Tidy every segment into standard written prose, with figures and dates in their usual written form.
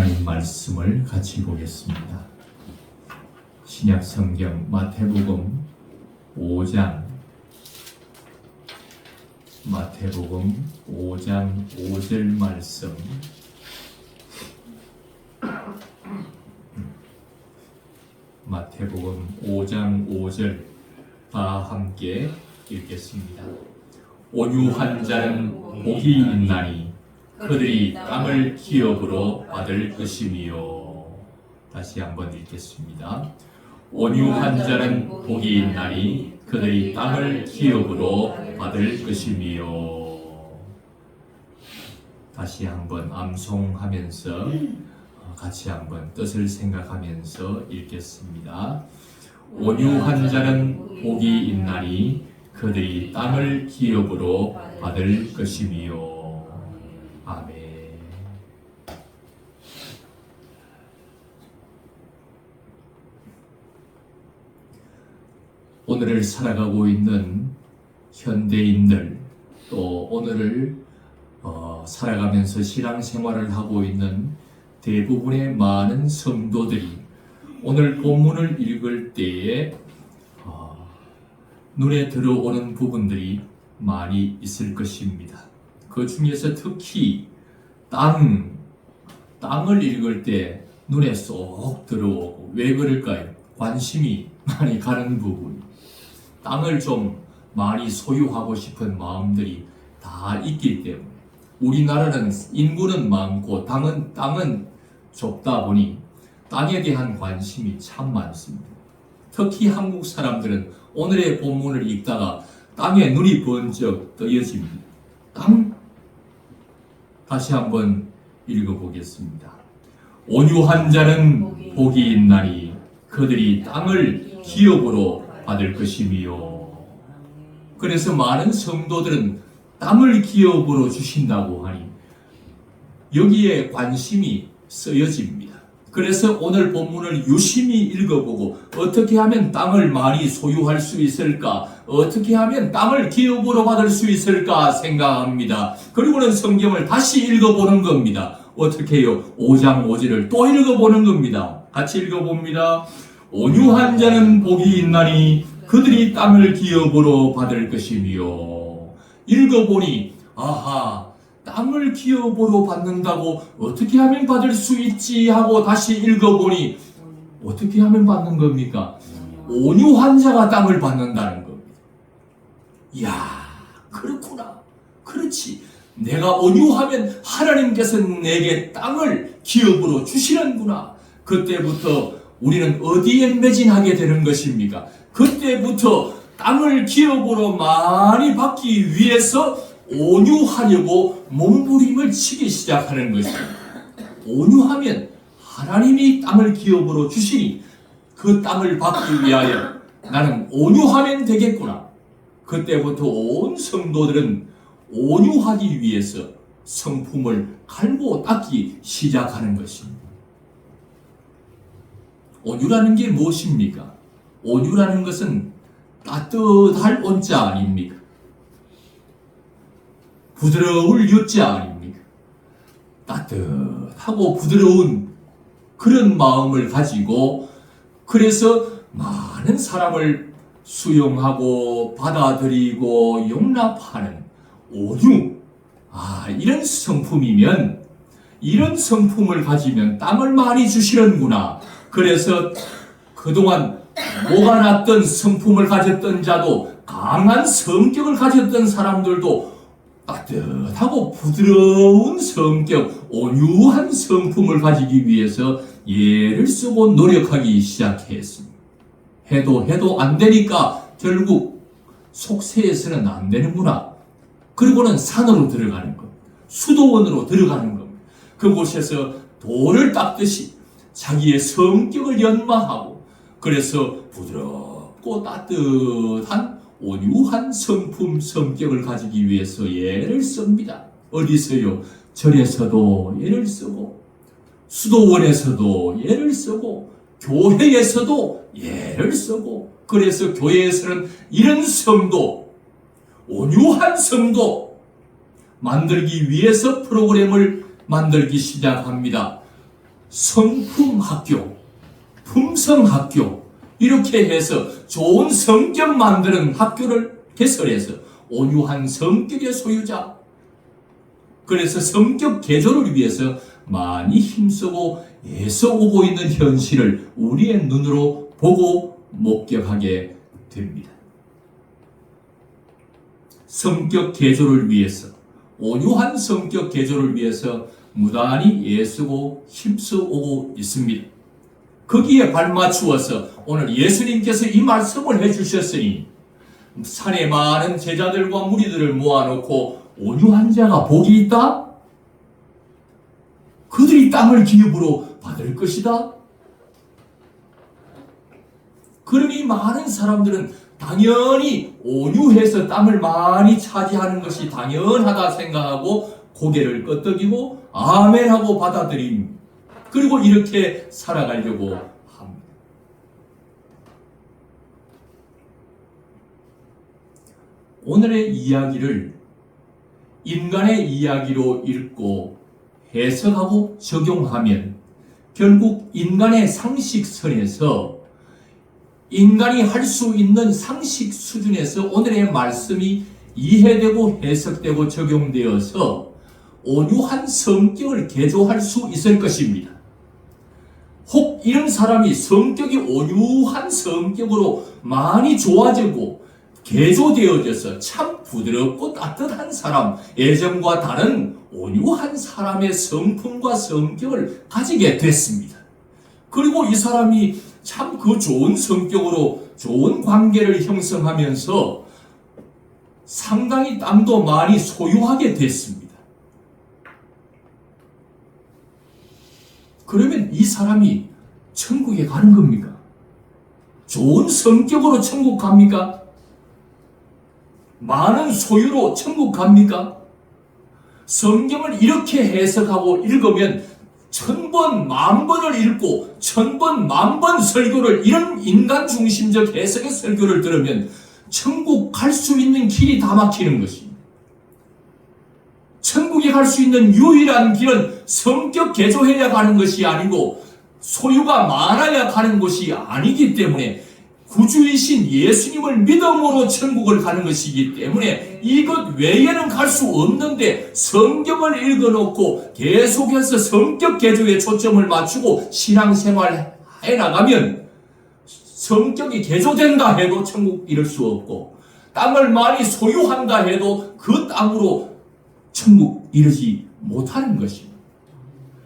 하나님 말씀을 같이 보겠습니다. 신약 성경 마태복음 5장 5절 말씀 마태복음 5장 5절 다 함께 읽겠습니다. 온유한 자는 복이 있나니 그들이 땅을 기업으로 받을 것이미요. 다시 한번 읽겠습니다. 온유한 자는 복이 있나니 그들이 땅을 기업으로 받을 것이미요. 다시 한번 암송하면서 같이 한번 뜻을 생각하면서 읽겠습니다. 온유한 자는 복이 있나니 그들이 땅을 기업으로 받을 것이미요. 아멘. 오늘을 살아가고 있는 현대인들, 또 오늘을 살아가면서 신앙생활을 하고 있는 대부분의 많은 성도들이 오늘 본문을 읽을 때에 눈에 들어오는 부분들이 많이 있을 것입니다. 그 중에서 특히 땅을 읽을 때 눈에 쏙 들어오고, 왜 그럴까요? 관심이 많이 가는 부분, 땅을 좀 많이 소유하고 싶은 마음들이 다 있기 때문에, 우리나라는 인구는 많고 땅은 좁다 보니 땅에 대한 관심이 참 많습니다. 특히 한국 사람들은 오늘의 본문을 읽다가 땅에 눈이 번쩍 뜨여집니다. 땅? 다시 한번 읽어보겠습니다. 온유한 자는 복이 있나니 그들이 땅을 기업으로 받을 것이미요. 그래서 많은 성도들은 땅을 기업으로 주신다고 하니 여기에 관심이 쓰여집니다. 그래서 오늘 본문을 유심히 읽어보고 어떻게 하면 땅을 많이 소유할 수 있을까? 어떻게 하면 땅을 기업으로 받을 수 있을까 생각합니다. 그리고는 성경을 다시 읽어보는 겁니다. 어떻게 해요? 5장 5절을 또 읽어보는 겁니다. 같이 읽어봅니다. 온유한 자는 복이 있나니 그들이 땅을 기업으로 받을 것이며. 읽어보니 아하, 땅을 기업으로 받는다고 어떻게 하면 받을 수 있지 하고 다시 읽어보니 어떻게 하면 받는 겁니까? 온유한 자가 땅을 받는다는 겁니다. 이야, 그렇구나. 그렇지. 내가 온유하면 하나님께서 내게 땅을 기업으로 주시는구나. 그때부터 우리는 어디에 매진하게 되는 것입니까? 그때부터 땅을 기업으로 많이 받기 위해서 온유하려고 몸부림을 치기 시작하는 것입니다. 온유하면 하나님이 땅을 기업으로 주시니 그 땅을 받기 위하여 나는 온유하면 되겠구나. 그때부터 온 성도들은 온유하기 위해서 성품을 갈고 닦기 시작하는 것입니다. 온유라는 게 무엇입니까? 온유라는 것은 따뜻할 온자 아닙니까? 부드러울 유자 아닙니까? 따뜻하고 부드러운 그런 마음을 가지고, 그래서 많은 사람을 수용하고 받아들이고 용납하는 온유, 이런 성품이면, 이런 성품을 가지면 땅을 많이 주시는구나. 그래서 그동안 모가 났던 성품을 가졌던 자도, 강한 성격을 가졌던 사람들도 따뜻하고 부드러운 성격, 온유한 성품을 가지기 위해서 애를 쓰고 노력하기 시작했습니다. 해도 안 되니까 결국 속세에서는 안 되는구나. 그리고는 산으로 들어가는 것, 수도원으로 들어가는 겁니다. 그곳에서 돌을 닦듯이 자기의 성격을 연마하고, 그래서 부드럽고 따뜻한 온유한 성격을 가지기 위해서 애를 씁니다. 어디서요? 절에서도 애를 쓰고, 수도원에서도 애를 쓰고, 교회에서도 애를 쓰고, 그래서 교회에서는 이런 성도, 온유한 성도 만들기 위해서 프로그램을 만들기 시작합니다. 성품학교, 품성학교 이렇게 해서 좋은 성격 만드는 학교를 개설해서 온유한 성격의 소유자, 그래서 성격 개조를 위해서 많이 힘쓰고 애써오고 있는 현실을 우리의 눈으로 보고 목격하게 됩니다. 성격 개조를 위해서, 온유한 성격 개조를 위해서 무단히 애쓰고 힘써오고 있습니다. 거기에 발맞추어서 오늘 예수님께서 이 말씀을 해주셨으니 산에 많은 제자들과 무리들을 모아놓고 온유한 자가 복이 있다? 그들이 땅을 기업으로 받을 것이다? 그러니 많은 사람들은 당연히 온유해서 땅을 많이 차지하는 것이 당연하다 생각하고 고개를 끄덕이고 아멘하고 받아들임. 그리고 이렇게 살아가려고 합니다. 오늘의 이야기를 인간의 이야기로 읽고 해석하고 적용하면 결국 인간의 상식선에서 인간이 할 수 있는 상식 수준에서 오늘의 말씀이 이해되고 해석되고 적용되어서 온유한 성격을 개조할 수 있을 것입니다. 혹 이런 사람이 성격이 온유한 성격으로 많이 좋아지고 개조되어져서 참 부드럽고 따뜻한 사람, 예전과 다른 온유한 사람의 성품과 성격을 가지게 됐습니다. 그리고 이 사람이 참 그 좋은 성격으로 좋은 관계를 형성하면서 상당히 땅도 많이 소유하게 됐습니다. 그러면 이 사람이 천국에 가는 겁니까? 좋은 성격으로 천국 갑니까? 많은 소유로 천국 갑니까? 성경을 이렇게 해석하고 읽으면 1000번, 10,000번을 읽고 1000번, 10,000번 설교를, 이런 인간 중심적 해석의 설교를 들으면 천국 갈 수 있는 길이 다 막히는 것입니다. 천국에 갈 수 있는 유일한 길은 성격 개조해야 가는 것이 아니고 소유가 많아야 가는 것이 아니기 때문에 구주이신 예수님을 믿음으로 천국을 가는 것이기 때문에 이것 외에는 갈 수 없는데 성경을 읽어놓고 계속해서 성격 개조에 초점을 맞추고 신앙생활 해나가면 성격이 개조된다 해도 천국 이룰 수 없고 땅을 많이 소유한다 해도 그 땅으로 천국 이르지 못하는 것입니다.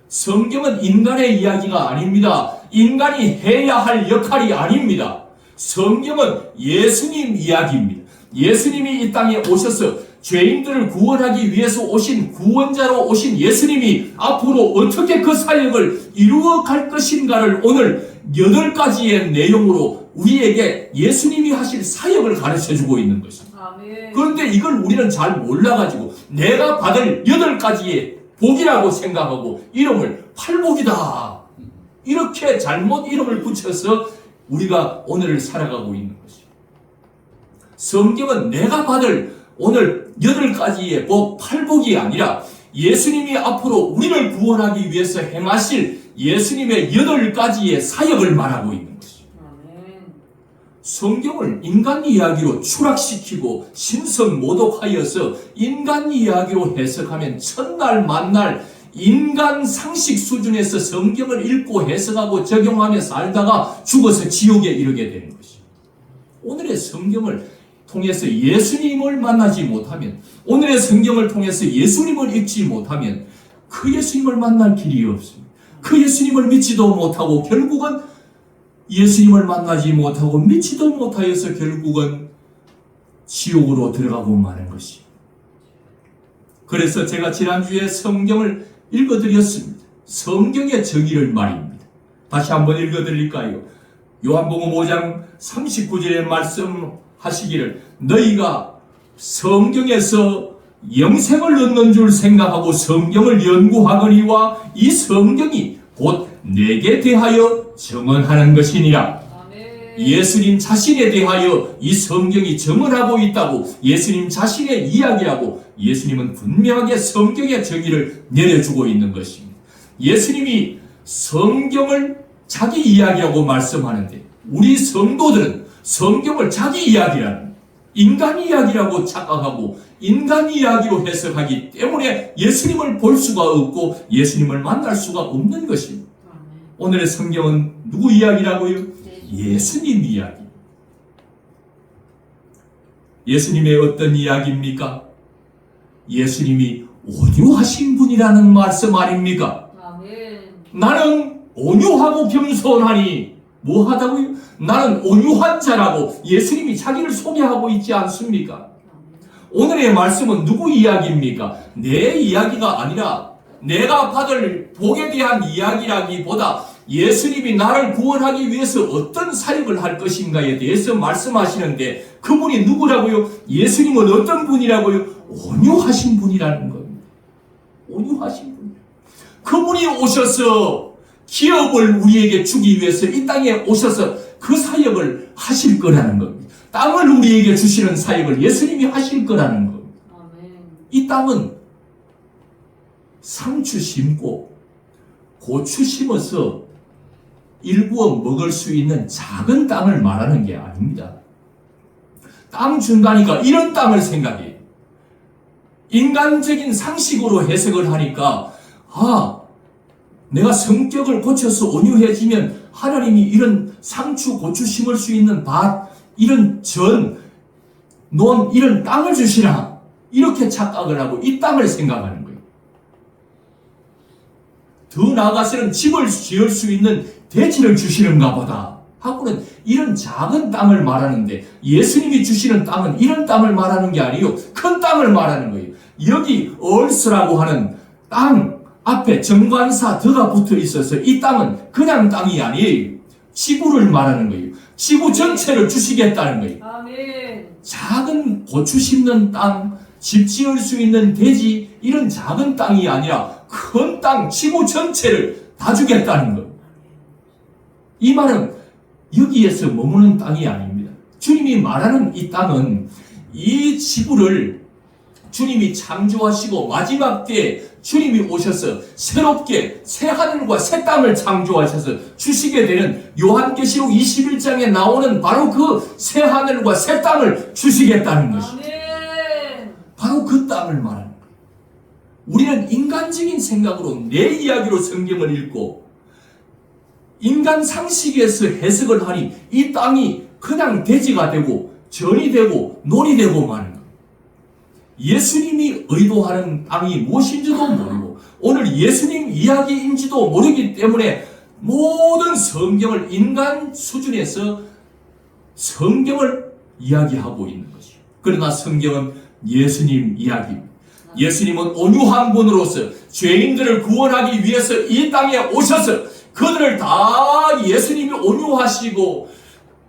성경은 인간의 이야기가 아닙니다. 인간이 해야 할 역할이 아닙니다. 성경은 예수님 이야기입니다. 예수님이 이 땅에 오셔서 죄인들을 구원하기 위해서 오신 구원자로 오신 예수님이 앞으로 어떻게 그 사역을 이루어 갈 것인가를 오늘 8가지의 내용으로 우리에게 예수님이 하실 사역을 가르쳐주고 있는 것입니다. 아멘. 그런데 이걸 우리는 잘 몰라가지고 내가 받을 8가지의 복이라고 생각하고 이름을 팔복이다, 이렇게 잘못 이름을 붙여서 우리가 오늘을 살아가고 있는 것입니다. 성경은 내가 받을 오늘 8가지의 복, 팔복이 아니라 예수님이 앞으로 우리를 구원하기 위해서 행하실 예수님의 8가지의 사역을 말하고 있는 것입니다. 성경을 인간 이야기로 추락시키고 신성 모독하여서 인간 이야기로 해석하면 첫날 만날 인간 상식 수준에서 성경을 읽고 해석하고 적용하며 살다가 죽어서 지옥에 이르게 되는 것입니다. 오늘의 성경을 통해서 예수님을 만나지 못하면, 오늘의 성경을 통해서 예수님을 읽지 못하면 그 예수님을 만날 길이 없습니다. 그 예수님을 믿지도 못하고 결국은 예수님을 만나지 못하고 믿지도 못하여서 결국은 지옥으로 들어가고 마는 것입니다. 그래서 제가 지난주에 성경을 읽어드렸습니다. 성경의 정의를 말입니다. 다시 한번 읽어드릴까요? 요한복음 5장 39절에 말씀하시기를 너희가 성경에서 영생을 얻는 줄 생각하고 성경을 연구하거니와 이 성경이 곧 내게 대하여 증언하는 것이니라. 예수님 자신에 대하여 이 성경이 증언하고 있다고 예수님 자신의 이야기라고 예수님은 분명하게 성경의 정의를 내려주고 있는 것입니다. 예수님이 성경을 자기 이야기라고 말씀하는데 우리 성도들은 성경을 자기 이야기라는 인간 이야기라고 착각하고 인간 이야기로 해석하기 때문에 예수님을 볼 수가 없고 예수님을 만날 수가 없는 것입니다. 오늘의 성경은 누구 이야기라고요? 예수님 이야기. 예수님의 어떤 이야기입니까? 예수님이 온유하신 분이라는 말씀 아닙니까? 나는 온유하고 겸손하니 뭐 하다고요? 나는 온유한 자라고 예수님이 자기를 소개하고 있지 않습니까? 오늘의 말씀은 누구 이야기입니까? 내 이야기가 아니라 내가 받을 복에 대한 이야기라기보다 예수님이 나를 구원하기 위해서 어떤 사역을 할 것인가에 대해서 말씀하시는데 그분이 누구라고요? 예수님은 어떤 분이라고요? 온유하신 분이라는 겁니다. 온유하신 분. 그분이 오셔서 기업을 우리에게 주기 위해서 이 땅에 오셔서 그 사역을 하실 거라는 겁니다. 땅을 우리에게 주시는 사역을 예수님이 하실 거라는 겁니다. 이 땅은 상추 심고 고추 심어서 일구어 먹을 수 있는 작은 땅을 말하는 게 아닙니다. 땅 준다니까 이런 땅을 생각해요. 인간적인 상식으로 해석을 하니까 내가 성격을 고쳐서 온유해지면 하나님이 이런 상추, 고추 심을 수 있는 밭, 이런 논, 이런 땅을 주시나 이렇게 착각을 하고 이 땅을 생각하는 거예요. 더 나아가서는 집을 지을 수 있는 대지를 주시는가 보다 하고는 이런 작은 땅을 말하는데 예수님이 주시는 땅은 이런 땅을 말하는 게 아니요 큰 땅을 말하는 거예요. 여기 얼스라고 하는 땅 앞에 정관사 더가 붙어 있어서 이 땅은 그냥 땅이 아니에요. 지구를 말하는 거예요. 지구 전체를 주시겠다는 거예요. 아멘. 작은 고추 심는 땅, 집 지을 수 있는 대지 이런 작은 땅이 아니라 큰 땅, 지구 전체를 다 주겠다는 거예요. 이 말은 여기에서 머무는 땅이 아닙니다. 주님이 말하는 이 땅은 이 지구를 주님이 창조하시고 마지막 때에 주님이 오셔서 새롭게 새 하늘과 새 땅을 창조하셔서 주시게 되는 요한계시록 21장에 나오는 바로 그 새 하늘과 새 땅을 주시겠다는 것입니다. 바로 그 땅을 말하는 거예요. 우리는 인간적인 생각으로 내 이야기로 성경을 읽고 인간 상식에서 해석을 하니 이 땅이 그냥 대지가 되고 전이 되고 논이 되고 마는 거예요. 예수님이 의도하는 땅이 무엇인지도 모르고 오늘 예수님 이야기인지도 모르기 때문에 모든 성경을 인간 수준에서 성경을 이야기하고 있는 것이에요. 그러나 성경은 예수님 이야기입니다. 예수님은 온유한 분으로서 죄인들을 구원하기 위해서 이 땅에 오셔서 그들을 다 예수님이 온유하시고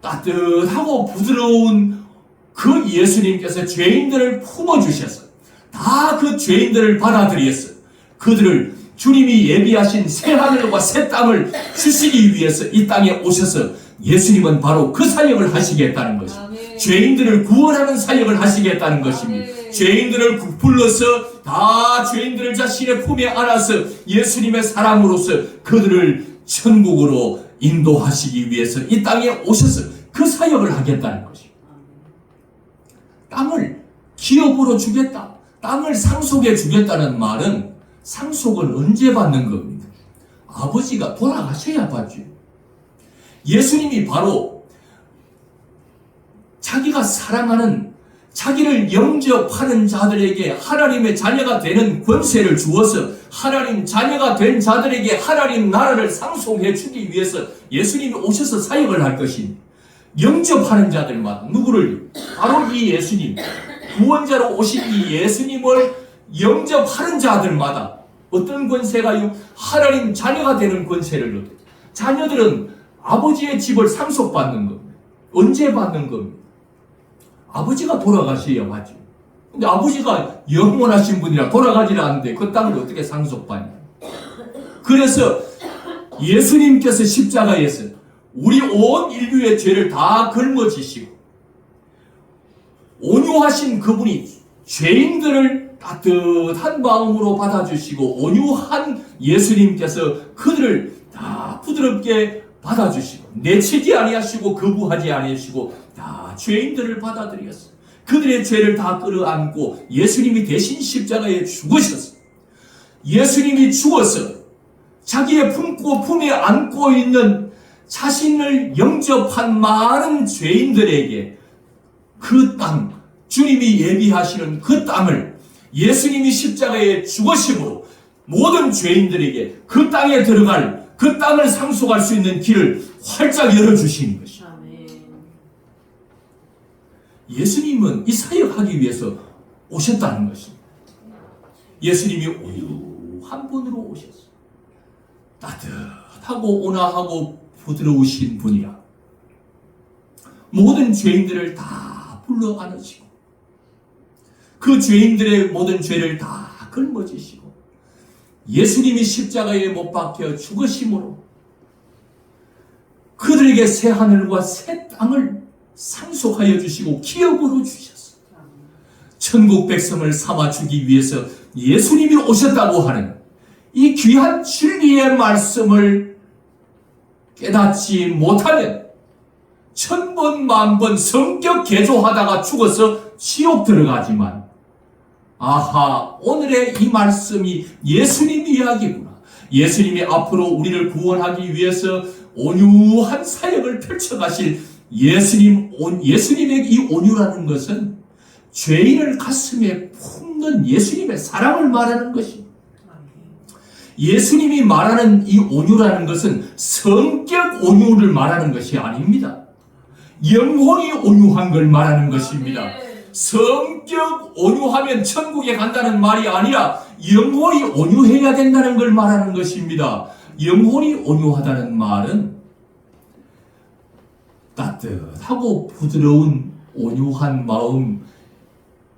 따뜻하고 부드러운 그 예수님께서 죄인들을 품어주셔서 다 그 죄인들을 받아들였어요. 그들을 주님이 예비하신 새 하늘과 새 땅을 주시기 위해서 이 땅에 오셔서 예수님은 바로 그 사역을 하시겠다는 것입니다. 죄인들을 구원하는 사역을 하시겠다는 것입니다. 죄인들을 불러서 다 죄인들을 자신의 품에 안아서 예수님의 사랑으로서 그들을 천국으로 인도하시기 위해서 이 땅에 오셔서 그 사역을 하겠다는 것입니다. 땅을 기업으로 주겠다. 땅을 상속해 주겠다는 말은 상속은 언제 받는 겁니까? 아버지가 돌아가셔야 받죠. 예수님이 바로 자기가 사랑하는 자기를 영접하는 자들에게 하나님의 자녀가 되는 권세를 주어서 하나님 자녀가 된 자들에게 하나님 나라를 상속해 주기 위해서 예수님이 오셔서 사역을 할 것입니다. 영접하는 자들마다 누구를? 바로 이 예수님, 구원자로 오신 이 예수님을 영접하는 자들마다 어떤 권세가요? 하나님 자녀가 되는 권세를 얻어요. 자녀들은 아버지의 집을 상속받는 겁니다. 언제 받는 겁니다? 아버지가 돌아가셔야 하죠. 근데 아버지가 영원하신 분이라 돌아가지 않는데 그 땅을 어떻게 상속받냐? 그래서 예수님께서 십자가에서 우리 온 인류의 죄를 다 걸머지시고 온유하신 그분이 죄인들을 따뜻한 마음으로 받아주시고 온유한 예수님께서 그들을 부드럽게 받아주시고 내치지 아니하시고 거부하지 아니하시고 다 죄인들을 받아들였어요. 그들의 죄를 다 끌어안고 예수님이 대신 십자가에 죽으셨어요. 예수님이 죽어서 자기의 품에 안고 있는 자신을 영접한 많은 죄인들에게 그 땅, 주님이 예비하시는 그 땅을 예수님이 십자가에 죽으심으로 모든 죄인들에게 그 땅에 들어갈, 그 땅을 상속할 수 있는 길을 활짝 열어주시는 것이죠. 예수님은 이 사역하기 위해서 오셨다는 것입니다. 예수님이 오유한 분으로 오셨어요. 따뜻하고 온화하고 부드러우신 분이라 모든 죄인들을 다 불러 안으시고 그 죄인들의 모든 죄를 다 걸머지시고 예수님이 십자가에 못 박혀 죽으심으로 그들에게 새 하늘과 새 땅을 상속하여 주시고 기업으로 주셨어요. 천국 백성을 삼아주기 위해서 예수님이 오셨다고 하는 이 귀한 진리의 말씀을 깨닫지 못하면 천번 만번 성격 개조하다가 죽어서 지옥 들어가지만 아하, 오늘의 이 말씀이 예수님 이야기구나. 예수님이 앞으로 우리를 구원하기 위해서 온유한 사역을 펼쳐가실 예수님의 이 온유라는 것은 죄인을 가슴에 품는 예수님의 사랑을 말하는 것입니다. 예수님이 말하는 이 온유라는 것은 성격 온유를 말하는 것이 아닙니다. 영혼이 온유한 걸 말하는 것입니다. 성격 온유하면 천국에 간다는 말이 아니라 영혼이 온유해야 된다는 걸 말하는 것입니다. 영혼이 온유하다는 말은 따뜻하고 부드러운 온유한 마음,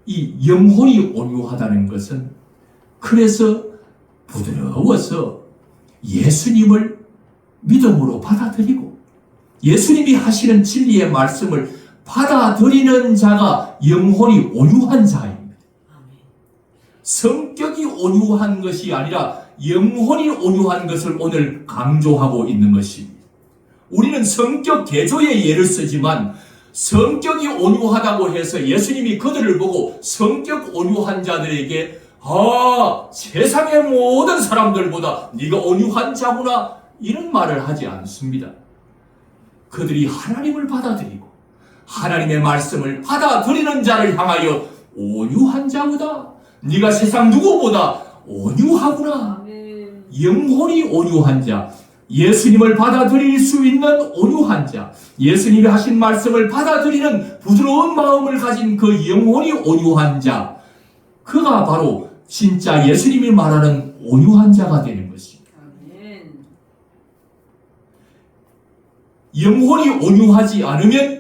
이 영혼이 온유하다는 것은 그래서 부드러워서 예수님을 믿음으로 받아들이고 예수님이 하시는 진리의 말씀을 받아들이는 자가 영혼이 온유한 자입니다. 성격이 온유한 것이 아니라 영혼이 온유한 것을 오늘 강조하고 있는 것입니다. 우리는 성격 개조의 예를 쓰지만 성격이 온유하다고 해서 예수님이 그들을 보고 성격 온유한 자들에게 세상의 모든 사람들보다 네가 온유한 자구나 이런 말을 하지 않습니다. 그들이 하나님을 받아들이고 하나님의 말씀을 받아들이는 자를 향하여 온유한 자보다 네가 세상 누구보다 온유하구나. 영혼이 온유한 자, 예수님을 받아들일 수 있는 온유한 자, 예수님이 하신 말씀을 받아들이는 부드러운 마음을 가진 그 영혼이 온유한 자, 그가 바로 진짜 예수님이 말하는 온유한 자가 되는 것입니다. 영혼이 온유하지 않으면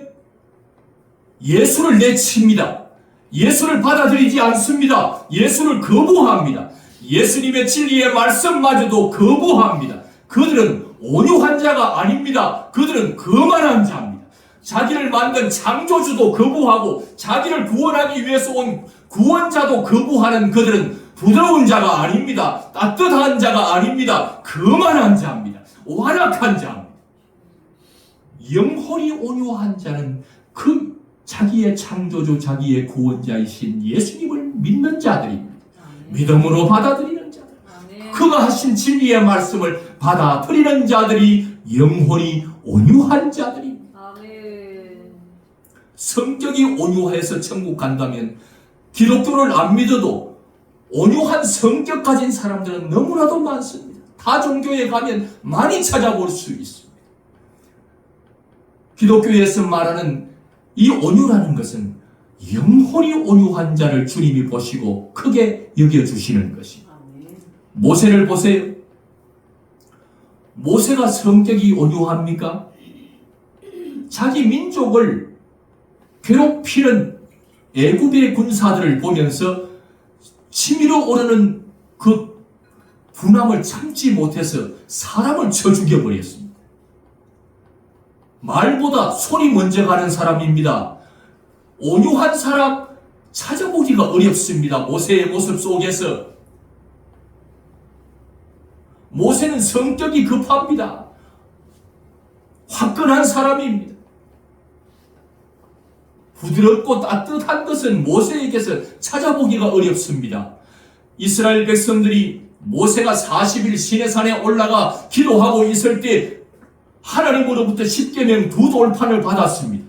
예수를 내칩니다. 예수를 받아들이지 않습니다. 예수를 거부합니다. 예수님의 진리의 말씀마저도 거부합니다. 그들은 온유한 자가 아닙니다. 그들은 거만한 자입니다. 자기를 만든 창조주도 거부하고 자기를 구원하기 위해서 온 구원자도 거부하는 그들은 부드러운 자가 아닙니다. 따뜻한 자가 아닙니다. 거만한 자입니다. 완악한 자입니다. 영혼이 온유한 자는 그 자기의 창조주, 자기의 구원자이신 예수님을 믿는 자들입니다. 믿음으로 받아들이는 자들. 그가 하신 진리의 말씀을 받아들이는 자들이 영혼이 온유한 자들입니다. 성격이 온유해서 천국 간다면 기독교를 안 믿어도 온유한 성격 가진 사람들은 너무나도 많습니다. 타 종교에 가면 많이 찾아볼 수 있습니다. 기독교에서 말하는 이 온유라는 것은 영혼이 온유한 자를 주님이 보시고 크게 여겨주시는 것입니다. 모세를 보세요. 모세가 성격이 온유합니까? 자기 민족을 괴롭히는 애굽의 군사들을 보면서 치밀어 오르는 그 분함을 참지 못해서 사람을 쳐 죽여버렸습니다. 말보다 손이 먼저 가는 사람입니다. 온유한 사람 찾아보기가 어렵습니다. 모세의 모습 속에서 모세는 성격이 급합니다. 화끈한 사람입니다. 부드럽고 따뜻한 것은 모세에게서 찾아보기가 어렵습니다. 이스라엘 백성들이 모세가 40일 시내산에 올라가 기도하고 있을 때 하나님으로부터 십계명 두 돌판을 받았습니다.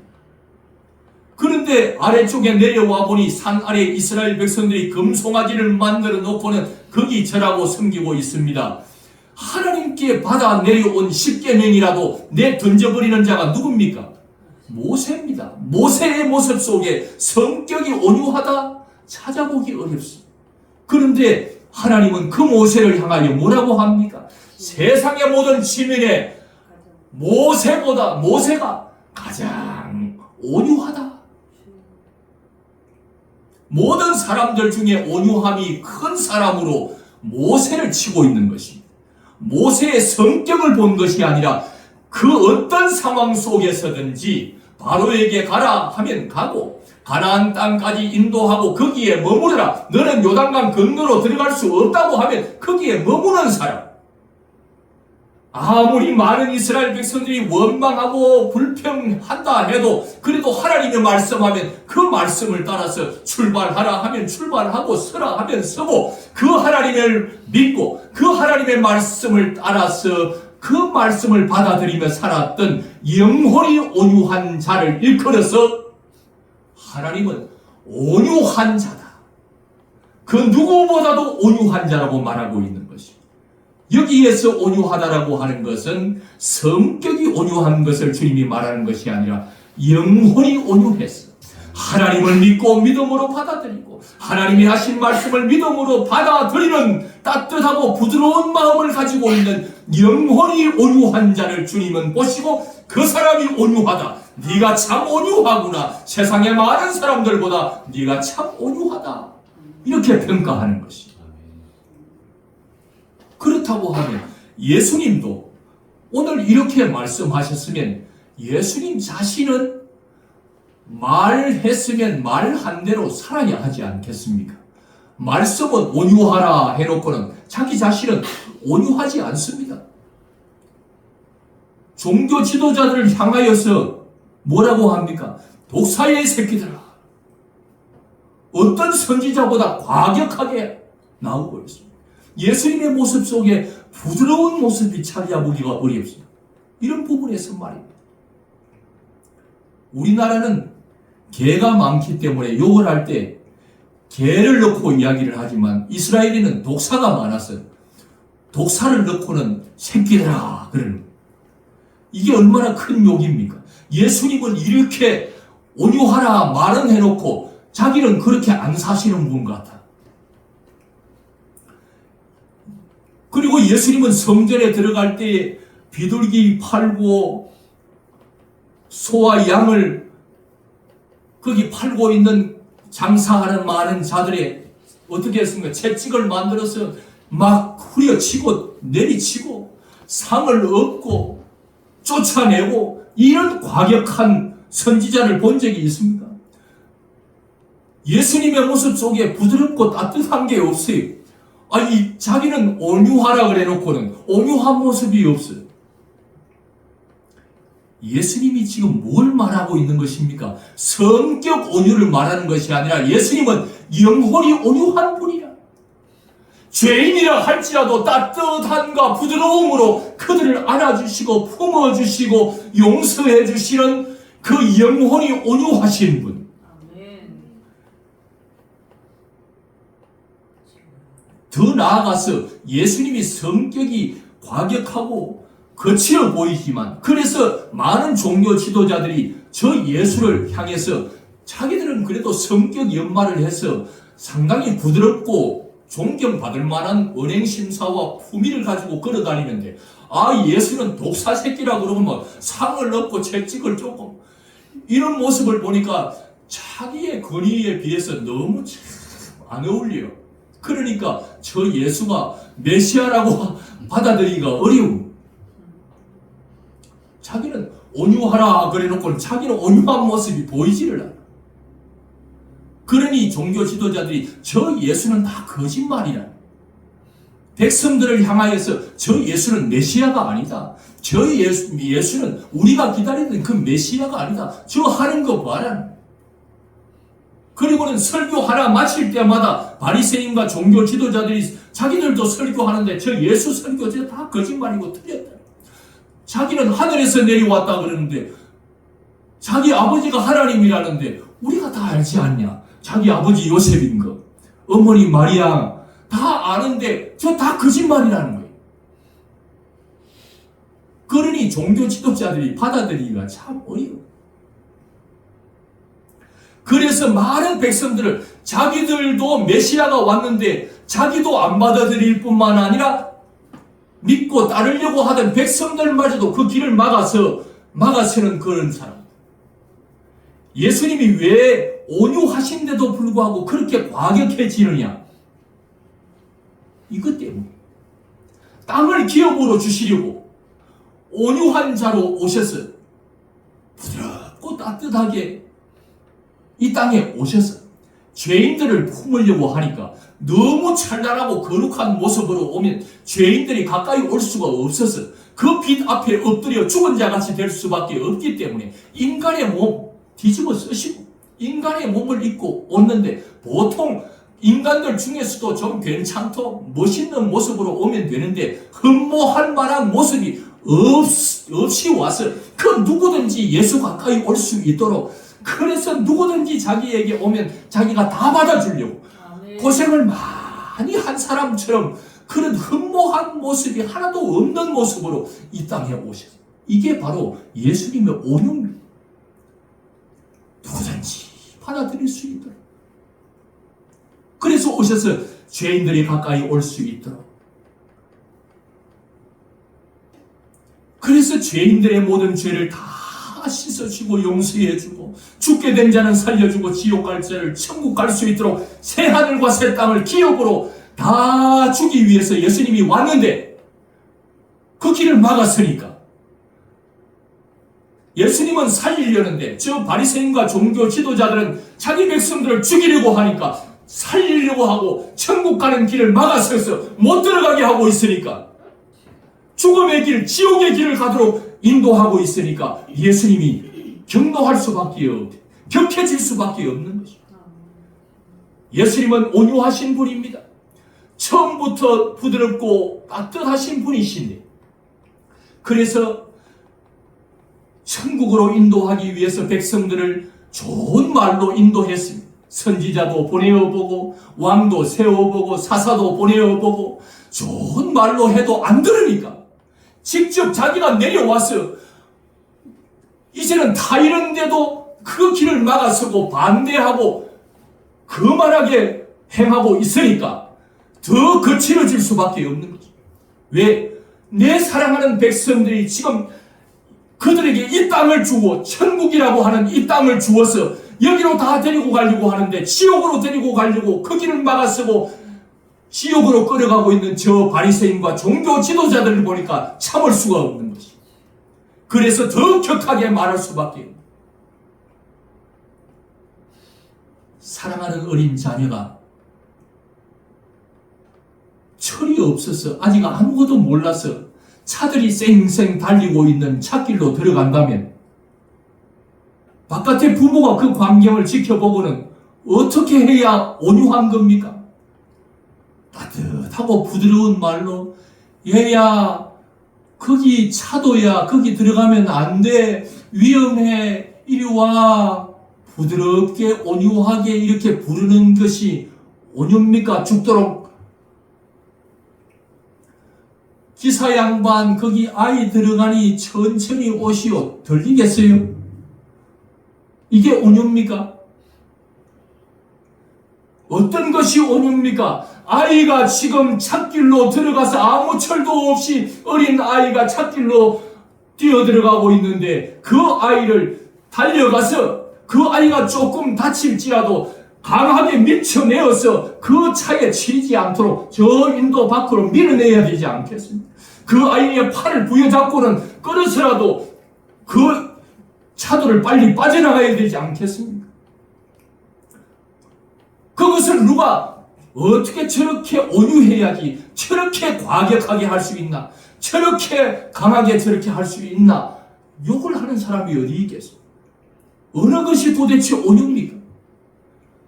그런데 아래쪽에 내려와 보니 산 아래 이스라엘 백성들이 금송아지를 만들어 놓고는 거기 절하고 섬기고 있습니다. 하나님께 받아 내려온 십계명이라도 내 던져버리는 자가 누굽니까? 모세입니다. 모세의 모습 속에 성격이 온유하다 찾아보기 어렵습니다. 그런데 하나님은 그 모세를 향하여 뭐라고 합니까? 세상의 모든 지면에 모세가 가장 온유하다. 모든 사람들 중에 온유함이 큰 사람으로 모세를 치고 있는 것입니다. 모세의 성격을 본 것이 아니라 그 어떤 상황 속에서든지 바로에게 가라 하면 가고 가나안 땅까지 인도하고 거기에 머무르라. 너는 요단강 건너로 들어갈 수 없다고 하면 거기에 머무는 사람. 아무리 많은 이스라엘 백성들이 원망하고 불평한다 해도 그래도 하나님의 말씀하면 그 말씀을 따라서 출발하라 하면 출발하고 서라 하면 서고 그 하나님을 믿고 그 하나님의 말씀을 따라서 그 말씀을 받아들이며 살았던 영혼이 온유한 자를 일컬어서 하나님은 온유한 자다. 그 누구보다도 온유한 자라고 말하고 있는 것입니다. 여기에서 온유하다라고 하는 것은 성격이 온유한 것을 주님이 말하는 것이 아니라 영혼이 온유해서 하나님을 믿고 믿음으로 받아들이고 하나님이 하신 말씀을 믿음으로 받아들이는 따뜻하고 부드러운 마음을 가지고 있는 영혼이 온유한 자를 주님은 보시고 그 사람이 온유하다. 네가 참 온유하구나. 세상의 많은 사람들보다 네가 참 온유하다. 이렇게 평가하는 것입니다. 그렇다고 하면 예수님도 오늘 이렇게 말씀하셨으면 예수님 자신은 말했으면 말한 대로 살아야 하지 않겠습니까? 말씀은 온유하라 해놓고는 자기 자신은 온유하지 않습니다. 종교 지도자들을 향하여서 뭐라고 합니까? 독사의 새끼들아. 어떤 선지자보다 과격하게 나오고 있습니다. 예수님의 모습 속에 부드러운 모습이 찾아보기가 어렵습니다. 이런 부분에서 말입니다. 우리나라는 개가 많기 때문에 욕을 할 때 개를 넣고 이야기를 하지만 이스라엘에는 독사가 많아서 독사를 넣고는 새끼들아 그러는 거예요. 이게 얼마나 큰 욕입니까? 예수님은 이렇게 온유하라 말은 해놓고 자기는 그렇게 안 사시는 분 같아. 그리고 예수님은 성전에 들어갈 때 비둘기 팔고 소와 양을 거기 팔고 있는 장사하는 많은 자들의 어떻게 했습니까? 채찍을 만들어서 막 후려치고 내리치고 상을 얻고 쫓아내고 이런 과격한 선지자를 본 적이 있습니까? 예수님의 모습 속에 부드럽고 따뜻한 게 없어요. 자기는 온유하라 그래 놓고는 온유한 모습이 없어요. 예수님이 지금 뭘 말하고 있는 것입니까? 성격 온유를 말하는 것이 아니라 예수님은 영혼이 온유한 분이라. 죄인이라 할지라도 따뜻함과 부드러움으로 그들을 안아주시고 품어주시고 용서해 주시는 그 영혼이 온유하신 분. 더 나아가서 예수님이 성격이 과격하고 거칠어 보이지만 그래서 많은 종교 지도자들이 저 예수를 향해서 자기들은 그래도 성격 연마를 해서 상당히 부드럽고 존경받을 만한 언행심사와 품위를 가지고 걸어다니는데 예수는 독사 새끼라 그러면 상을 넣고 채찍을 조금 이런 모습을 보니까 자기의 권위에 비해서 너무 안 어울려요. 그러니까 저 예수가 메시아라고 받아들이기가 어려워. 자기는 온유하라 그래놓고 자기는 온유한 모습이 보이지를 않아. 그러니 종교 지도자들이 저 예수는 다 거짓말이라. 백성들을 향하여서 저 예수는 메시아가 아니다. 저 예수는 우리가 기다리던 그 메시아가 아니다. 저 하는 거 봐라. 그리고는 설교 하나 마칠 때마다 바리새인과 종교 지도자들이 자기들도 설교하는데 저 예수 설교 다 거짓말이고 틀렸다. 자기는 하늘에서 내려왔다 그러는데 자기 아버지가 하나님이라는데 우리가 다 알지 않냐. 자기 아버지 요셉인 거, 어머니 마리아 다 아는데 저 다 거짓말이라는 거예요. 그러니 종교 지도자들이 받아들이기가 참 어려워요. 그래서 많은 백성들을 자기들도 메시아가 왔는데 자기도 안 받아들일 뿐만 아니라 믿고 따르려고 하던 백성들마저도 그 길을 막아서는 그런 사람. 예수님이 왜 온유하신데도 불구하고 그렇게 과격해지느냐? 이것 때문에. 땅을 기업으로 주시려고 온유한 자로 오셔서 부드럽고 따뜻하게 이 땅에 오셔서 죄인들을 품으려고 하니까 너무 찬란하고 거룩한 모습으로 오면 죄인들이 가까이 올 수가 없어서 그 빛 앞에 엎드려 죽은 자같이 될 수밖에 없기 때문에 인간의 몸 뒤집어 쓰시고 인간의 몸을 입고 오는데 보통 인간들 중에서도 좀 괜찮고 멋있는 모습으로 오면 되는데 흠모할 만한 모습이 없이 와서 그 누구든지 예수 가까이 올 수 있도록 그래서 누구든지 자기에게 오면 자기가 다 받아주려고 고생을 많이 한 사람처럼 그런 흠모한 모습이 하나도 없는 모습으로 이 땅에 오셨어요. 이게 바로 예수님의 온유입니다. 누구든지 받아들일 수 있도록. 그래서 오셔서 죄인들이 가까이 올 수 있도록. 그래서 죄인들의 모든 죄를 다 씻어주고 용서해주고 죽게 된 자는 살려주고 지옥 갈 자를 천국 갈 수 있도록 새 하늘과 새 땅을 기업으로 다 주기 위해서 예수님이 왔는데 그 길을 막았으니까 예수님은 살리려는데 저 바리새인과 종교 지도자들은 자기 백성들을 죽이려고 하니까 살리려고 하고 천국 가는 길을 막아서서 못 들어가게 하고 있으니까 죽음의 길, 지옥의 길을 가도록 인도하고 있으니까 예수님이 경노할 수밖에 없고 격해질 수밖에 없는 것입니다. 예수님은 온유하신 분입니다. 처음부터 부드럽고 따뜻하신 분이신데 그래서 천국으로 인도하기 위해서 백성들을 좋은 말로 인도했습니다. 선지자도 보내어보고 왕도 세워보고 사사도 보내어보고 좋은 말로 해도 안 들으니까 직접 자기가 내려와서 이제는 다 이런데도 그 길을 막아서고 반대하고 거만하게 행하고 있으니까 더 거칠어질 수밖에 없는 거죠. 왜? 내 사랑하는 백성들이 지금 그들에게 이 땅을 주고 천국이라고 하는 이 땅을 주어서 여기로 다 데리고 가려고 하는데 지옥으로 데리고 가려고 그 길을 막아서고 지옥으로 끌어가고 있는 저 바리새인과 종교 지도자들을 보니까 참을 수가 없는 것이. 그래서 더 격하게 말할 수밖에 없는. 사랑하는 어린 자녀가 철이 없어서 아직 아무것도 몰라서 차들이 쌩쌩 달리고 있는 찻길로 들어간다면 바깥에 부모가 그 광경을 지켜보고는 어떻게 해야 온유한 겁니까? 따뜻하고 부드러운 말로 얘야 거기 차도야 거기 들어가면 안 돼 위험해 이리 와 부드럽게 온유하게 이렇게 부르는 것이 온유입니까? 죽도록 기사 양반 거기 아이 들어가니 천천히 오시오 들리겠어요? 이게 온유입니까? 어떤 것이 온유입니까? 아이가 지금 찻길로 들어가서 아무 철도 없이 어린 아이가 찻길로 뛰어들어가고 있는데 그 아이를 달려가서 그 아이가 조금 다칠지라도 강하게 밀쳐내어서 그 차에 치이지 않도록 저 인도 밖으로 밀어내야 되지 않겠습니까? 그 아이의 팔을 부여잡고는 끌어서라도 그 차도를 빨리 빠져나가야 되지 않겠습니까? 그것을 누가 어떻게 저렇게 온유해야지 저렇게 과격하게 할 수 있나? 저렇게 강하게 저렇게 할 수 있나? 욕을 하는 사람이 어디 있겠어? 어느 것이 도대체 온유입니까?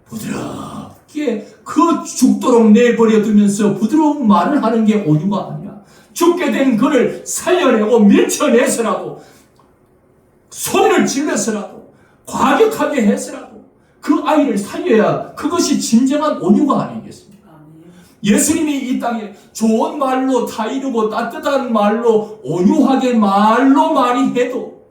부드럽게 그 죽도록 내버려두면서 부드러운 말을 하는 게 온유가 아니야. 죽게 된 그를 살려내고 밀쳐내서라도 소리를 질러서라도 과격하게 해서라도 그 아이를 살려야 그것이 진정한 온유가 아니겠습니까? 예수님이 이 땅에 좋은 말로 타이르고 따뜻한 말로 온유하게 말로 많이 해도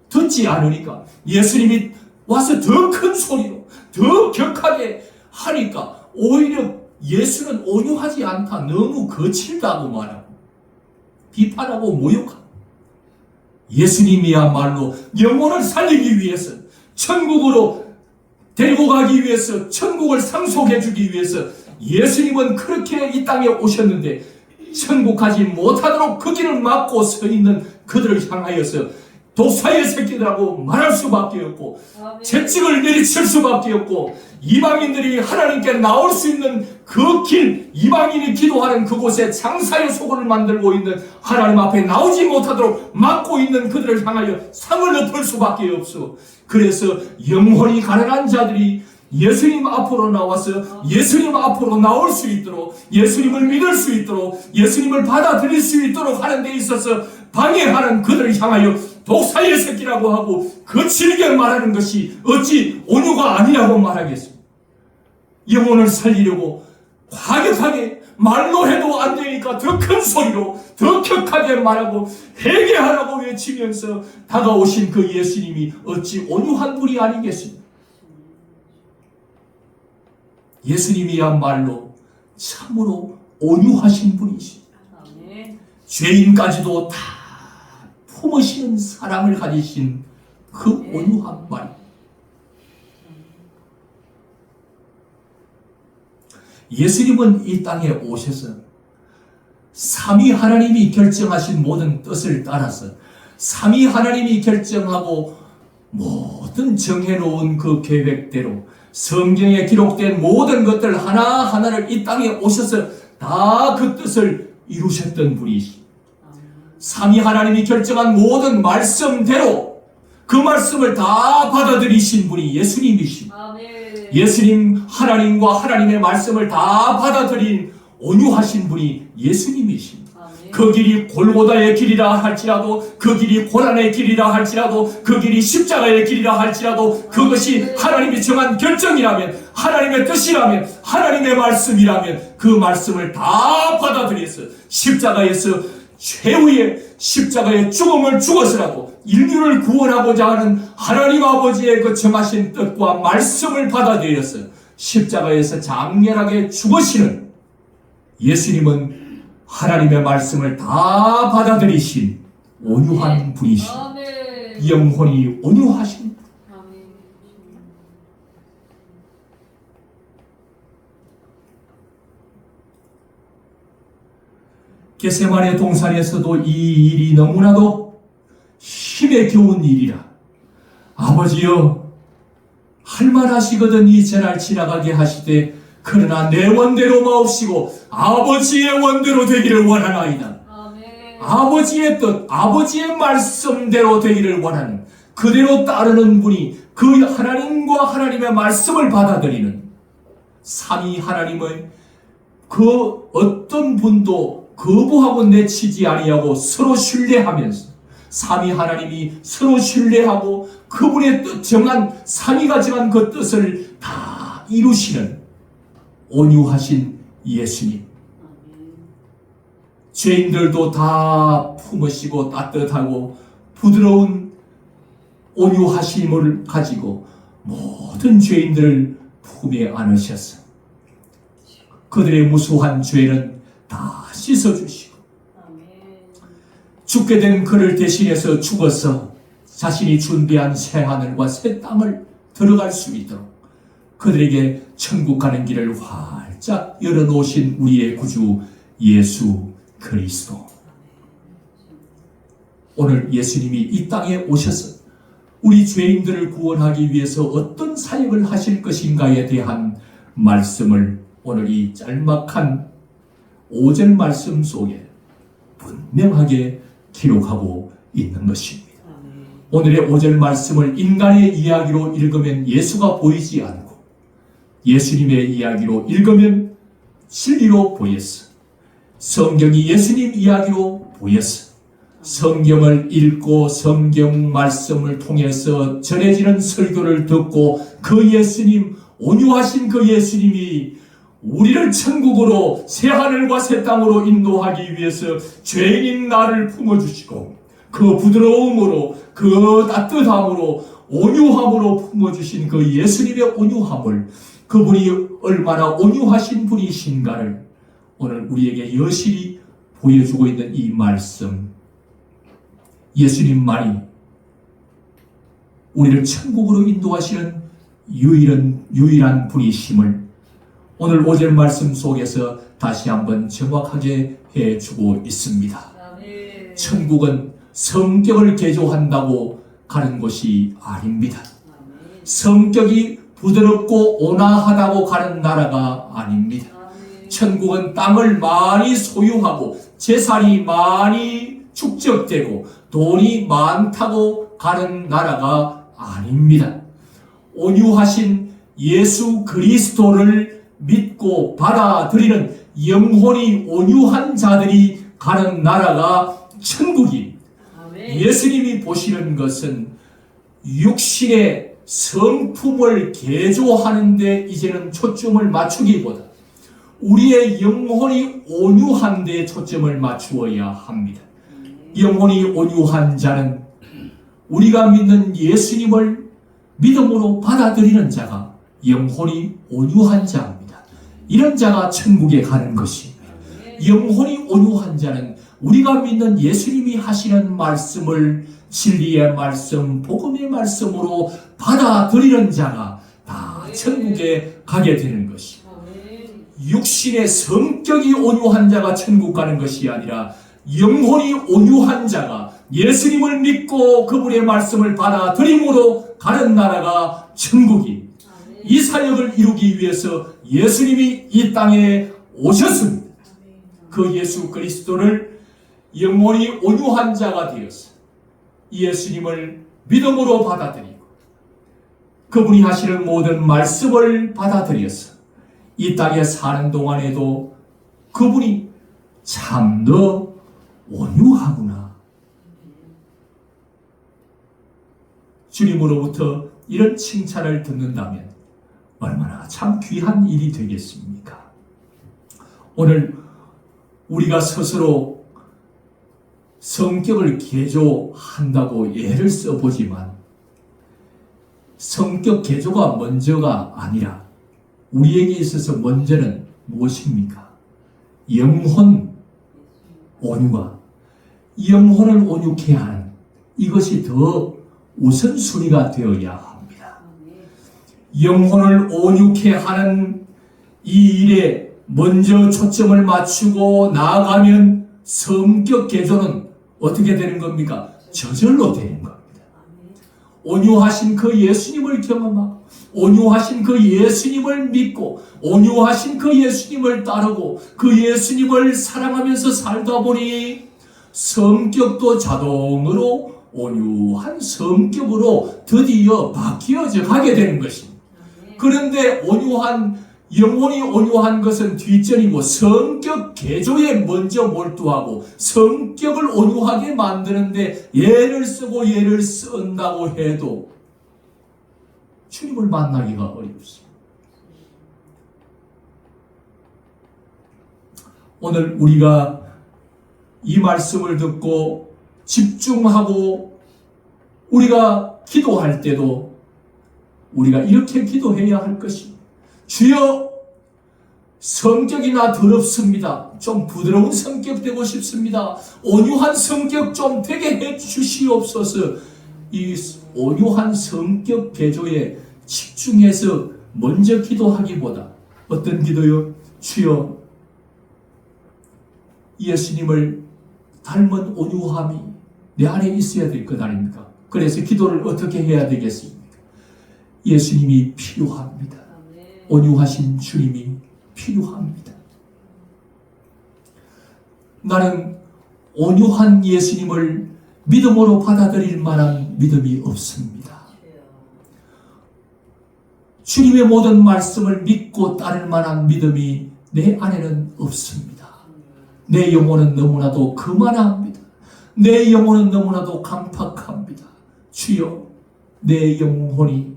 듣지 않으니까 예수님이 와서 더 큰 소리로 더 격하게 하니까 오히려 예수는 온유하지 않다, 너무 거칠다고 말하고 비판하고 모욕하고, 예수님이야말로 영혼을 살리기 위해서, 천국으로 데리고 가기 위해서, 천국을 상속해 주기 위해서 예수님은 그렇게 이 땅에 오셨는데 천국 가지 못하도록 그 길을 막고 서 있는 그들을 향하여서 독사의 새끼들하고 말할 수밖에 없고 채찍을 내리칠 수밖에 없고, 이방인들이 하나님께 나올 수 있는 그 길, 이방인이 기도하는 그곳에 장사의 소굴을 만들고 있는 하나님 앞에 나오지 못하도록 막고 있는 그들을 향하여 상을 엎을 수밖에 없어. 그래서 영혼이 가난한 자들이 예수님 앞으로 나와서 예수님 앞으로 나올 수 있도록, 예수님을 믿을 수 있도록, 예수님을 받아들일 수 있도록 하는 데 있어서 방해하는 그들을 향하여 독사의 새끼라고 하고 거칠게 말하는 것이 어찌 온유가 아니라고 말하겠습니까? 영혼을 살리려고 과격하게 말로 해도 안 되니까 더 큰 소리로 더 격하게 말하고 회개하라고 외치면서 다가오신 그 예수님이 어찌 온유한 분이 아니겠습니까? 예수님이야말로 참으로 온유하신 분이십니다. 죄인까지도 다 품으시는 사랑을 가지신 그 온유한 말. 예수님은 이 땅에 오셔서 삼위 하나님이 결정하신 모든 뜻을 따라서 삼위 하나님이 결정하고 모든 정해놓은 그 계획대로 성경에 기록된 모든 것들 하나하나를 이 땅에 오셔서 다 그 뜻을 이루셨던 분이시. 삼위 하나님이 결정한 모든 말씀대로 그 말씀을 다 받아들이신 분이 예수님이십니다. 예수님, 하나님과 하나님의 말씀을 다 받아들인 온유하신 분이 예수님이십니다. 그 길이 골고다의 길이라 할지라도, 그 길이 고난의 길이라 할지라도, 그 길이 십자가의 길이라 할지라도, 그것이 하나님이 정한 결정이라면, 하나님의 뜻이라면, 하나님의 말씀이라면 그 말씀을 다 받아들여서 십자가에서 최후의 십자가의 죽음을 죽어서라도 인류를 구원하고자 하는 하나님 아버지의 그 정하신 뜻과 말씀을 받아들여서 십자가에서 장렬하게 죽으시는 예수님은 하나님의 말씀을 다 받아들이신 온유한 분이십니다. 영혼이 온유하십니다. 겟세마네 동산에서도 이 일이 너무나도 힘에 겨운 일이라 아버지여 할 만하시거든 이 재날 지나가게 하시되 그러나 내 원대로 마옵시고 아버지의 원대로 되기를 원하나이다. 아버지의 뜻, 아버지의 말씀대로 되기를 원하는, 그대로 따르는 분이 그 하나님과 하나님의 말씀을 받아들이는 삼위 하나님의 그 어떤 분도 거부하고 내치지 아니하고 서로 신뢰하면서 삼위 하나님이 서로 신뢰하고 그분의 뜻 정한, 삼위가 정한 그 뜻을 다 이루시는 온유하신 예수님. 죄인들도 다 품으시고 따뜻하고 부드러운 온유하심을 가지고 모든 죄인들을 품에 안으셔서 그들의 무수한 죄는 다 씻어주시고 죽게 된 그를 대신해서 죽어서 자신이 준비한 새 하늘과 새 땅을 들어갈 수 있도록 그들에게 천국 가는 길을 활짝 열어놓으신 우리의 구주 예수 그리스도. 오늘 예수님이 이 땅에 오셔서 우리 죄인들을 구원하기 위해서 어떤 사역을 하실 것인가에 대한 말씀을 오늘 이 짤막한 5절 말씀 속에 분명하게 기록하고 있는 것입니다. 오늘의 5절 말씀을 인간의 이야기로 읽으면 예수가 보이지 않고 예수님의 이야기로 읽으면 진리로 보였어. 성경이 예수님 이야기로 보였어. 성경을 읽고 성경 말씀을 통해서 전해지는 설교를 듣고 그 예수님, 온유하신 그 예수님이 우리를 천국으로 새 하늘과 새 땅으로 인도하기 위해서 죄인인 나를 품어주시고 그 부드러움으로 그 따뜻함으로 온유함으로 품어주신 그 예수님의 온유함을, 그분이 얼마나 온유하신 분이신가를 오늘 우리에게 여실히 보여주고 있는 이 말씀, 예수님만이 우리를 천국으로 인도하시는 유일한 분이심을 오늘 5절 말씀 속에서 다시 한번 정확하게 해주고 있습니다. 천국은 성격을 개조한다고 가는 곳이 아닙니다. 성격이 부드럽고 온화하다고 가는 나라가 아닙니다. 천국은 땅을 많이 소유하고 재산이 많이 축적되고 돈이 많다고 가는 나라가 아닙니다. 온유하신 예수 그리스도를 믿고 받아들이는 영혼이 온유한 자들이 가는 나라가 천국입니다. 예수님이 보시는 것은 육신의 성품을 개조하는 데 이제는 초점을 맞추기보다 우리의 영혼이 온유한 데 초점을 맞추어야 합니다. 영혼이 온유한 자는 우리가 믿는 예수님을 믿음으로 받아들이는 자가 영혼이 온유한 자입니다. 이런 자가 천국에 가는 것입니다. 영혼이 온유한 자는 우리가 믿는 예수님이 하시는 말씀을 진리의 말씀, 복음의 말씀으로 받아들이는 자가 다 천국에 가게 되는 것입니다. 육신의 성격이 온유한 자가 천국 가는 것이 아니라 영혼이 온유한 자가 예수님을 믿고 그분의 말씀을 받아들임으로 가는 나라가 천국입니다. 이 사역을 이루기 위해서 예수님이 이 땅에 오셨습니다. 그 예수 그리스도를 영혼이 온유한 자가 되어서 예수님을 믿음으로 받아들이고 그분이 하시는 모든 말씀을 받아들여서 이 땅에 사는 동안에도 그분이 참 더 온유하구나, 주님으로부터 이런 칭찬을 듣는다면 얼마나 참 귀한 일이 되겠습니까? 오늘 우리가 스스로 성격을 개조한다고 예를 써보지만 성격 개조가 먼저가 아니라 우리에게 있어서 먼저는 무엇입니까? 영혼 온유가, 영혼을 온유케 하는 이것이 더 우선순위가 되어야 합니다. 영혼을 온유케 하는 이 일에 먼저 초점을 맞추고 나아가면 성격 개조는 어떻게 되는 겁니까? 저절로 되는 겁니다. 온유하신 그 예수님을 경험하고 온유하신 그 예수님을 믿고 온유하신 그 예수님을 따르고 그 예수님을 사랑하면서 살다 보니 성격도 자동으로 온유한 성격으로 드디어 바뀌어져 가게 되는 것입니다. 그런데 영혼이 온유한 것은 뒷전이고 성격 개조에 먼저 몰두하고 성격을 온유하게 만드는데 예를 쓰고 예를 쓴다고 해도 주님을 만나기가 어렵습니다. 오늘 우리가 이 말씀을 듣고 집중하고 우리가 기도할 때도 우리가 이렇게 기도해야 할 것입니다. 주여, 성격이 나 더럽습니다. 좀 부드러운 성격 되고 싶습니다. 온유한 성격 좀 되게 해 주시옵소서. 이 온유한 성격 개조에 집중해서 먼저 기도하기보다 어떤 기도요? 주여, 예수님을 닮은 온유함이 내 안에 있어야 될 것 아닙니까? 그래서 기도를 어떻게 해야 되겠습니까? 예수님이 필요합니다. 온유하신 주님이 필요합니다. 나는 온유한 예수님을 믿음으로 받아들일 만한 믿음이 없습니다. 주님의 모든 말씀을 믿고 따를 만한 믿음이 내 안에는 없습니다. 내 영혼은 너무나도 거만합니다. 내 영혼은 너무나도 강팍합니다. 주여, 내 영혼이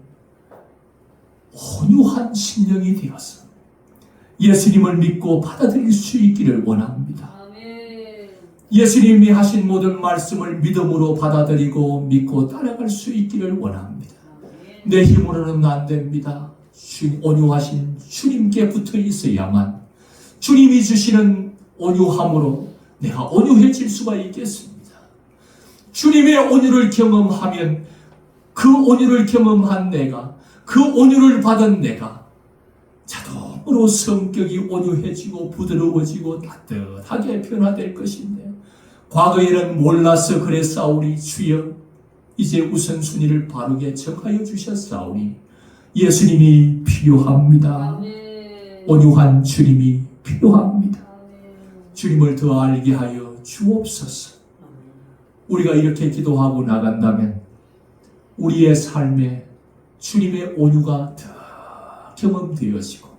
온유한 심령이 되어서 예수님을 믿고 받아들일 수 있기를 원합니다. 예수님이 하신 모든 말씀을 믿음으로 받아들이고 믿고 따라갈 수 있기를 원합니다. 내 힘으로는 안 됩니다. 온유하신 주님께 붙어 있어야만 주님이 주시는 온유함으로 내가 온유해질 수가 있겠습니다. 주님의 온유를 경험하면 그 온유를 경험한 내가, 그 온유를 받은 내가 자동으로 성격이 온유해지고 부드러워지고 따뜻하게 변화될 것인데, 과거에는 몰라서 그랬사오니 주여 이제 우선순위를 바르게 정하여 주셨사오니 예수님이 필요합니다. 아멘. 온유한 주님이 필요합니다. 아멘. 주님을 더 알게 하여 주옵소서. 우리가 이렇게 기도하고 나간다면 우리의 삶에 주님의 온유가 더 경험되어지고,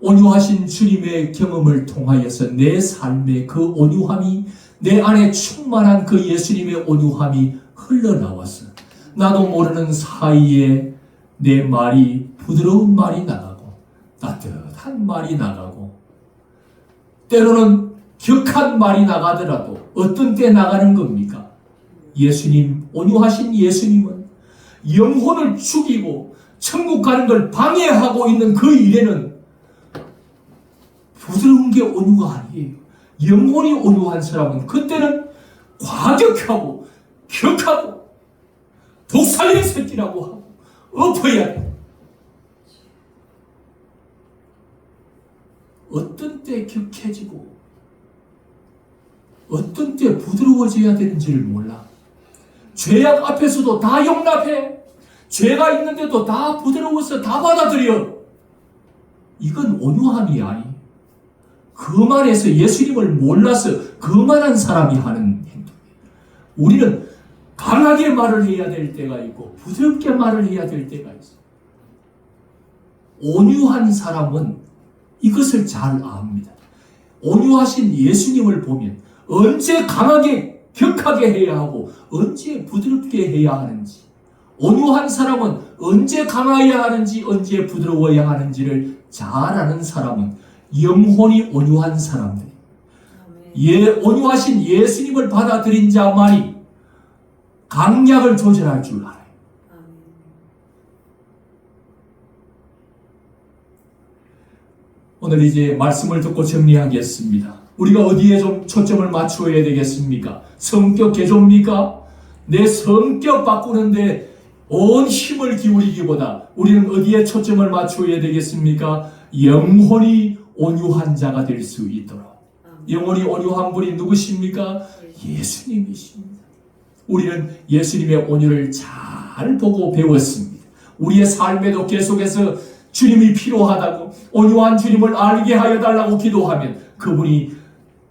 온유하신 주님의 경험을 통하여서 내 삶의 그 온유함이, 내 안에 충만한 그 예수님의 온유함이 흘러나와서 나도 모르는 사이에 내 말이 부드러운 말이 나가고 따뜻한 말이 나가고, 때로는 격한 말이 나가더라도 어떤 때 나가는 겁니까? 예수님, 온유하신 예수님은 영혼을 죽이고 천국 가는 걸 방해하고 있는 그 일에는 부드러운 게 온유가 아니에요. 영혼이 온유한 사람은 그때는 과격하고 격하고 독살의 새끼라고 하고 엎어야 해. 어떤 때 격해지고 어떤 때 부드러워져야 되는지를 몰라. 죄악 앞에서도 다 용납해. 죄가 있는데도 다 부드러워서 다 받아들여. 이건 온유함이 아니. 거만해서 예수님을 몰라서 거만한 사람이 하는 행동. 우리는 강하게 말을 해야 될 때가 있고 부드럽게 말을 해야 될 때가 있어. 온유한 사람은 이것을 잘 압니다. 온유하신 예수님을 보면 언제 강하게 격하게 해야 하고 언제 부드럽게 해야 하는지, 온유한 사람은 언제 강해야 하는지 언제 부드러워야 하는지를 잘 아는 사람은 영혼이 온유한 사람들, 온유하신 예수님을 받아들인 자만이 강약을 조절할 줄 알아요. 오늘 이제 말씀을 듣고 정리하겠습니다. 우리가 어디에 좀 초점을 맞추어야 되겠습니까? 성격 개조입니까? 내 성격 바꾸는데 온 힘을 기울이기보다 우리는 어디에 초점을 맞추어야 되겠습니까? 영혼이 온유한 자가 될 수 있도록. 영혼이 온유한 분이 누구십니까? 예수님이십니다. 우리는 예수님의 온유를 잘 보고 배웠습니다. 우리의 삶에도 계속해서 주님이 필요하다고, 온유한 주님을 알게 하여 달라고 기도하면 그분이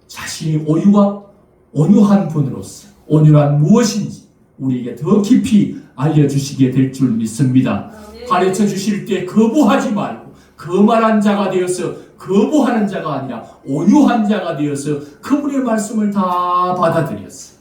자신이 온유한 분으로서 온유란 무엇인지 우리에게 더 깊이 알려주시게 될 줄 믿습니다. 가르쳐 주실 때 거부하지 말고 거만한 자가 되어서 거부하는 자가 아니라 온유한 자가 되어서 그분의 말씀을 다 받아들여서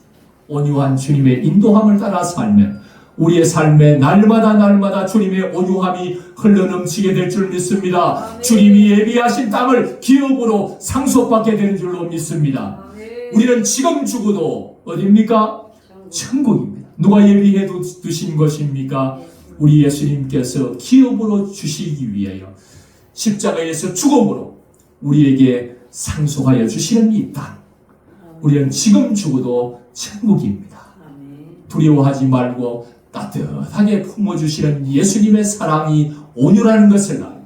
온유한 주님의 인도함을 따라 살면 우리의 삶에 날마다 주님의 온유함이 흘러넘치게 될 줄 믿습니다. 아멘. 주님이 예비하신 땅을 기업으로 상속받게 되는 줄로 믿습니다. 아멘. 우리는 지금 죽어도 어디입니까? 천국입니다. 누가 예비해 두신 것입니까? 우리 예수님께서 기업으로 주시기 위하여 십자가에서 죽음으로 우리에게 상속하여 주시는 이 땅, 우리는 지금 죽어도 천국입니다. 두려워하지 말고 따뜻하게 품어주시는 예수님의 사랑이 온유라는 것을 알고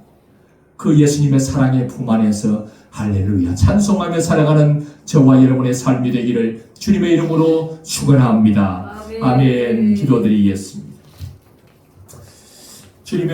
그 예수님의 사랑의 품 안에서 할렐루야 찬송하며 살아가는 저와 여러분의 삶이 되기를 주님의 이름으로 축원합니다. 아멘. 기도드리겠습니다. 주님의